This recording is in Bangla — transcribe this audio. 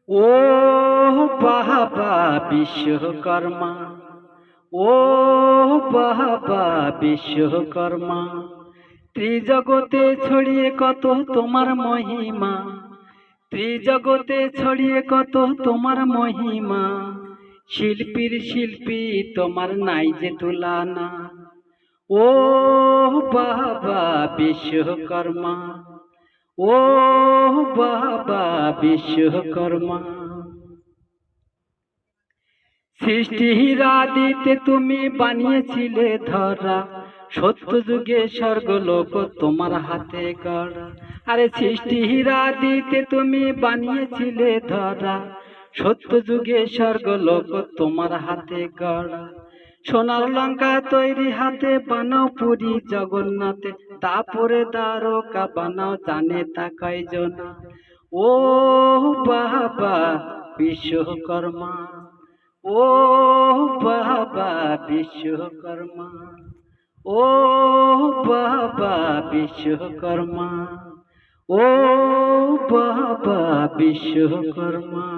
ও বাবা বিশ্বকর্মা, ও বাবা বিশ্বকর্মা, ত্রিজগতে ছড়িয়ে কত তোমার মহিমা, ত্রিজগতে ছড়িয়ে কত তোমার মহিমা। শিল্পীর শিল্পী তোমার নাই যে তুলনা। ও বাবা বিশ্বকর্মা, ও বাবা বিশ্বকর্মা। সৃষ্টির আদিতে তুমি বানিয়েছিলে ধরা, সত্য যুগে স্বর্গলোক তোমার হাতে গড়া। আরে সৃষ্টির আদিতে তুমি বানিয়েছিলে ধরা, সত্য যুগে স্বর্গলোক তোমার হাতে গড়া। সোনার লঙ্কা তৈরি হাতে বানাও পুরী জগন্নাথে, তারপরে দ্বারকা বানাও জানে তা কয়জন। ও বাবা বিশ্বকর্মা, ও বাবা বিশ্বকর্মা, ও বাবা বিশ্বকর্মা, ও বাবা বিশ্বকর্মা।